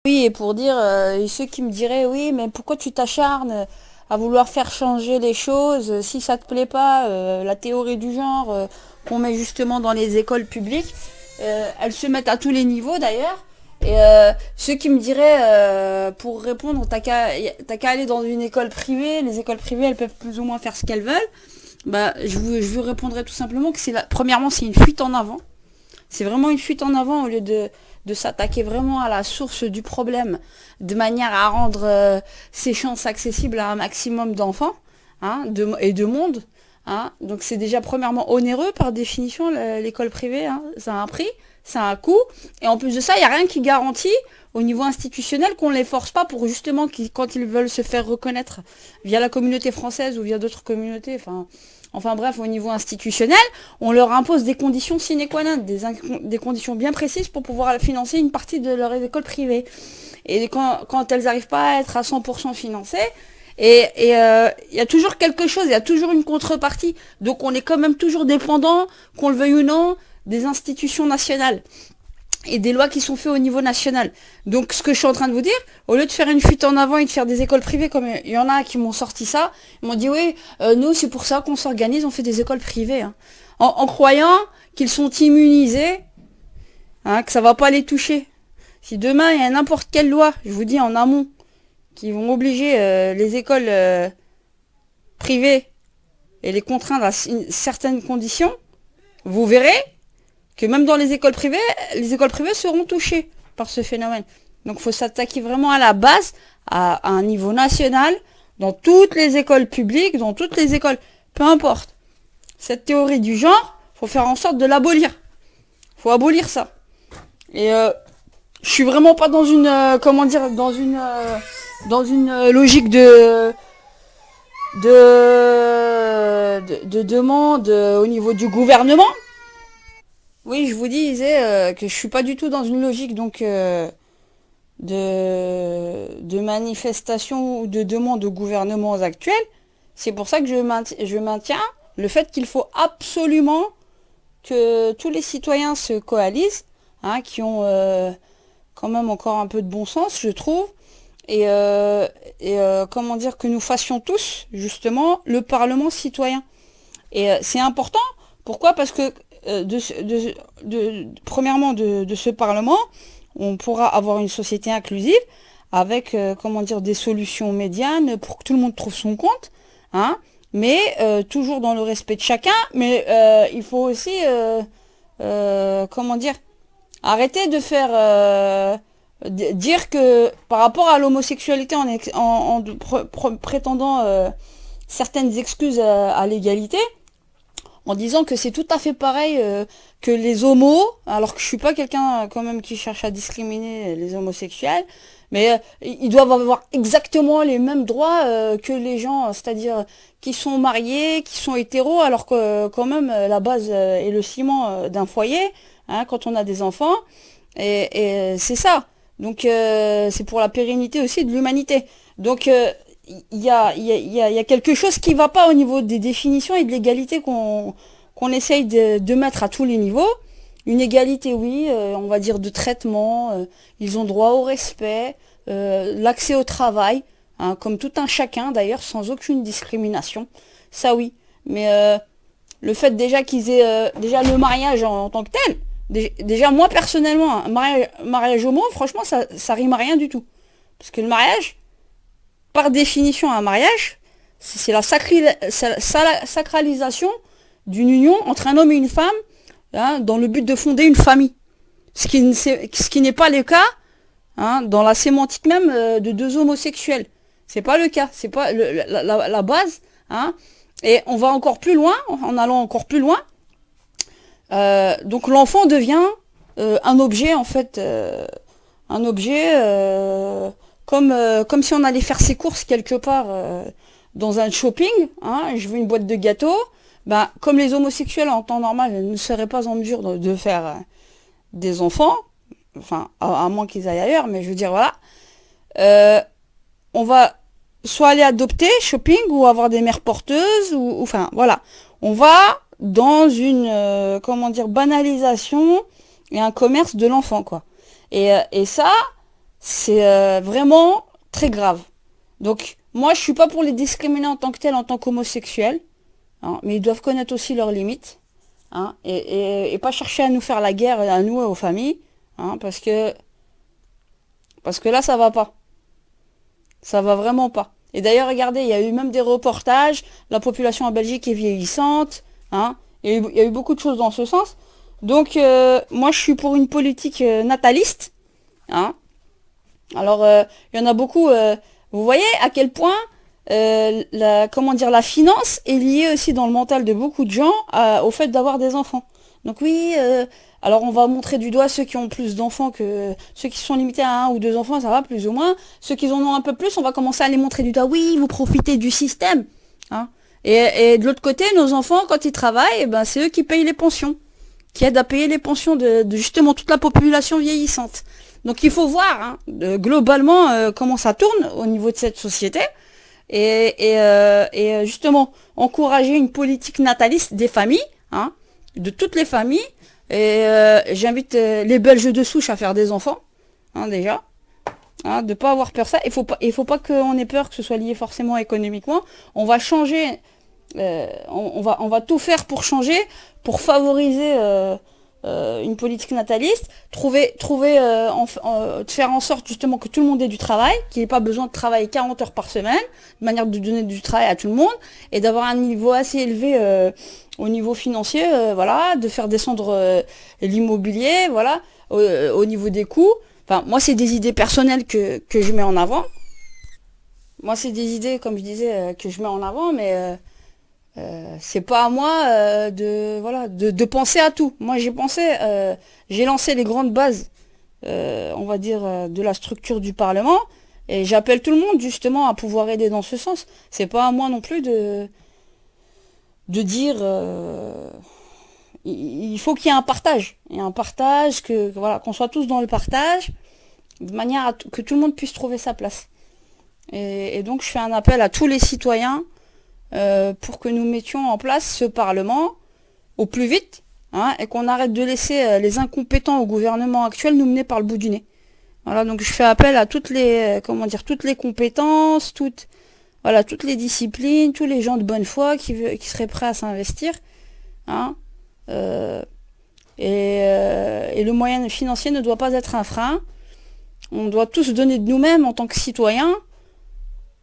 Oui, et pour dire, ceux qui me diraient, oui, mais pourquoi tu t'acharnes à vouloir faire changer les choses, si ça te plaît pas, la théorie du genre qu'on met justement dans les écoles publiques, elles se mettent à tous les niveaux d'ailleurs. Et ceux qui me diraient, pour répondre, t'as qu'à aller dans une école privée, les écoles privées, elles peuvent plus ou moins faire ce qu'elles veulent. Bah, je vous répondrai tout simplement que premièrement, c'est une fuite en avant. C'est vraiment une fuite en avant au lieu de s'attaquer vraiment à la source du problème, de manière à rendre ces chances accessibles à un maximum d'enfants hein, et de monde. Hein. Donc c'est déjà premièrement onéreux par définition l'école privée. Hein. Ça a un prix, ça a un coût. Et en plus de ça, il n'y a rien qui garantit au niveau institutionnel qu'on ne les force pas pour justement quand ils veulent se faire reconnaître via la communauté française ou via d'autres communautés. Enfin bref, au niveau institutionnel, on leur impose des conditions sine qua non, des conditions bien précises pour pouvoir financer une partie de leur école privée. Et quand elles n'arrivent pas à être à 100% financées, il y a toujours quelque chose, il y a toujours une contrepartie. Donc on est quand même toujours dépendant, qu'on le veuille ou non, des institutions nationales et des lois qui sont faites au niveau national. Donc ce que je suis en train de vous dire, au lieu de faire une fuite en avant et de faire des écoles privées, comme il y en a qui m'ont sorti ça, ils m'ont dit oui, nous c'est pour ça qu'on s'organise, on fait des écoles privées. Hein. En croyant qu'ils sont immunisés, hein, que ça va pas les toucher. Si demain il y a n'importe quelle loi, je vous dis en amont, qui vont obliger les écoles privées et les contraindre à certaines conditions, vous verrez que même dans les écoles privées seront touchées par ce phénomène. Donc il faut s'attaquer vraiment à la base, à un niveau national, dans toutes les écoles publiques, dans toutes les écoles, peu importe. Cette théorie du genre, faut faire en sorte de l'abolir. Faut abolir ça. Et je suis vraiment pas dans une, dans une logique de demande au niveau du gouvernement. Oui, je vous disais que je suis pas du tout dans une logique donc de manifestation ou de demande aux gouvernements actuels. C'est pour ça que je maintiens le fait qu'il faut absolument que tous les citoyens se coalisent, hein, qui ont quand même encore un peu de bon sens, je trouve, comment dire, que nous fassions tous justement le Parlement citoyen. Et c'est important. Pourquoi? Parce que premièrement de ce Parlement, on pourra avoir une société inclusive avec comment dire des solutions médianes pour que tout le monde trouve son compte, hein, mais toujours dans le respect de chacun. Mais il faut aussi comment dire arrêter de faire dire que par rapport à l'homosexualité en prétendant certaines excuses à l'égalité, en disant que c'est tout à fait pareil que les homos, alors que je suis pas quelqu'un quand même qui cherche à discriminer les homosexuels, mais ils doivent avoir exactement les mêmes droits que les gens, c'est-à-dire qui sont mariés, qui sont hétéros, alors que quand même la base est le ciment d'un foyer, hein, quand on a des enfants, et c'est ça. Donc c'est pour la pérennité aussi de l'humanité. Donc il y a quelque chose qui va pas au niveau des définitions et de l'égalité qu'on essaye de mettre à tous les niveaux. Une égalité, oui, on va dire de traitement, ils ont droit au respect, l'accès au travail, hein, comme tout un chacun d'ailleurs, sans aucune discrimination. Ça oui. Mais le fait déjà qu'ils aient déjà le mariage en tant que tel, déjà moi personnellement, un mariage homo, franchement, ça rime à rien du tout. Parce que le mariage, par définition, un mariage, c'est la sacralisation d'une union entre un homme et une femme, hein, dans le but de fonder une famille. Ce qui n'est pas le cas, hein, dans la sémantique même de deux homosexuels. C'est pas le cas, c'est pas la base. Hein. Et on va encore plus loin, en allant encore plus loin. Donc l'enfant devient un objet, en fait, un objet comme si on allait faire ses courses quelque part dans un shopping, hein, je veux une boîte de gâteaux, ben, comme les homosexuels en temps normal ne seraient pas en mesure de faire des enfants, enfin, à moins qu'ils aillent ailleurs, mais je veux dire, voilà, on va soit aller adopter, shopping, ou avoir des mères porteuses, enfin, voilà. On va dans une, comment dire, banalisation et un commerce de l'enfant, quoi. Et ça, C'est vraiment très grave. Donc, moi, je suis pas pour les discriminer en tant que tel, en tant qu'homosexuels, hein, mais ils doivent connaître aussi leurs limites, hein, et pas chercher à nous faire la guerre, à nous, aux familles, hein, parce que là, ça va pas. Ça va vraiment pas. Et d'ailleurs, regardez, il y a eu même des reportages, la population en Belgique est vieillissante, hein, il y a eu beaucoup de choses dans ce sens. Donc, moi, je suis pour une politique nataliste, hein. Alors, il y en a beaucoup. Vous voyez à quel point comment dire, la finance est liée aussi dans le mental de beaucoup de gens au fait d'avoir des enfants. Donc oui, alors on va montrer du doigt ceux qui ont plus d'enfants que ceux qui sont limités à un ou deux enfants, ça va plus ou moins. Ceux qui en ont un peu plus, on va commencer à les montrer du doigt. Oui, vous profitez du système, hein. Et de l'autre côté, nos enfants, quand ils travaillent, eh ben, c'est eux qui payent les pensions, qui aident à payer les pensions de justement toute la population vieillissante. Donc il faut voir, hein, globalement comment ça tourne au niveau de cette société et justement encourager une politique nataliste des familles, hein, de toutes les familles. Et j'invite les Belges de souche à faire des enfants, hein, déjà, hein, de pas avoir peur ça. Il faut pas qu'on ait peur que ce soit lié forcément économiquement. On va changer, on va tout faire pour changer, pour favoriser une politique nataliste, faire en sorte justement que tout le monde ait du travail, qu'il n'ait pas besoin de travailler 40 heures par semaine, de manière de donner du travail à tout le monde, et d'avoir un niveau assez élevé au niveau financier, voilà, de faire descendre l'immobilier, voilà, au niveau des coûts. Enfin, moi, c'est des idées personnelles que je mets en avant. Moi, c'est des idées, comme je disais, que je mets en avant, mais c'est pas à moi de penser à tout. Moi j'ai lancé les grandes bases, on va dire, de la structure du Parlement, et j'appelle tout le monde justement à pouvoir aider dans ce sens. C'est pas à moi non plus de dire il faut qu'il y ait un partage. Il y a un partage, voilà, qu'on soit tous dans le partage, de manière que tout le monde puisse trouver sa place. Et donc je fais un appel à tous les citoyens pour que nous mettions en place ce Parlement au plus vite, hein, et qu'on arrête de laisser les incompétents au gouvernement actuel nous mener par le bout du nez. Voilà, donc je fais appel à toutes les compétences, toutes les disciplines, tous les gens de bonne foi qui seraient prêts à s'investir, hein, et le moyen financier ne doit pas être un frein. On doit tous donner de nous-mêmes en tant que citoyens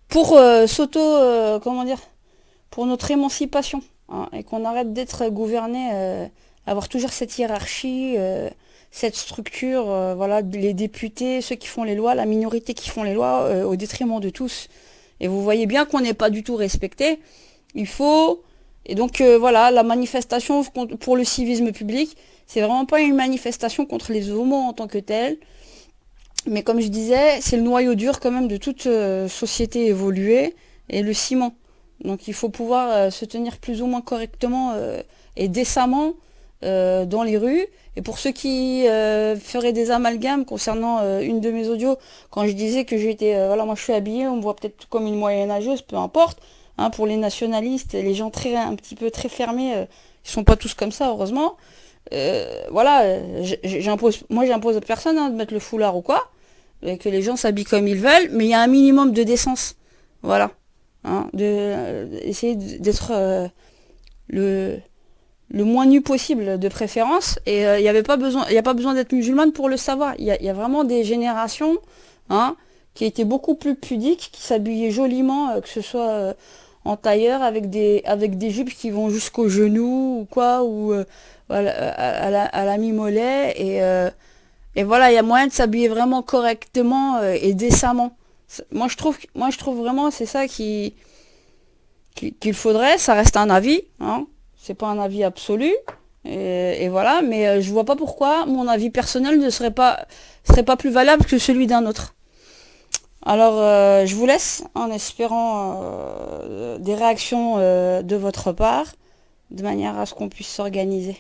pour pour notre émancipation, hein, et qu'on arrête d'être gouverné, avoir toujours cette hiérarchie, cette structure, voilà, les députés, ceux qui font les lois, la minorité qui font les lois, au détriment de tous. Et vous voyez bien qu'on n'est pas du tout respecté. Et donc voilà, la manifestation pour le civisme public, c'est vraiment pas une manifestation contre les homos en tant que tels, mais comme je disais, c'est le noyau dur quand même de toute société évoluée, et le ciment. Donc il faut pouvoir se tenir plus ou moins correctement et décemment dans les rues. Et pour ceux qui feraient des amalgames concernant une de mes audios, quand je disais que voilà, moi je suis habillée, on me voit peut-être comme une moyenâgeuse, peu importe, hein, pour les nationalistes, les gens un petit peu très fermés, ils sont pas tous comme ça, heureusement. Voilà, j'impose à personne, hein, de mettre le foulard ou quoi, et que les gens s'habillent comme ils veulent, mais il y a un minimum de décence. Voilà. Hein, essayer d'être le moins nu possible de préférence, et il n'y a pas besoin d'être musulmane pour le savoir. Il y a vraiment des générations, hein, qui étaient beaucoup plus pudiques, qui s'habillaient joliment, que ce soit en tailleur avec des jupes qui vont jusqu'aux genoux ou quoi, ou voilà, à la mi-mollet, et voilà, il y a moyen de s'habiller vraiment correctement et décemment. Moi je trouve vraiment, c'est ça qu'il faudrait. Ça reste un avis, hein, c'est pas un avis absolu, et voilà, mais je vois pas pourquoi mon avis personnel ne serait pas plus valable que celui d'un autre. Alors je vous laisse en espérant des réactions de votre part, de manière à ce qu'on puisse s'organiser.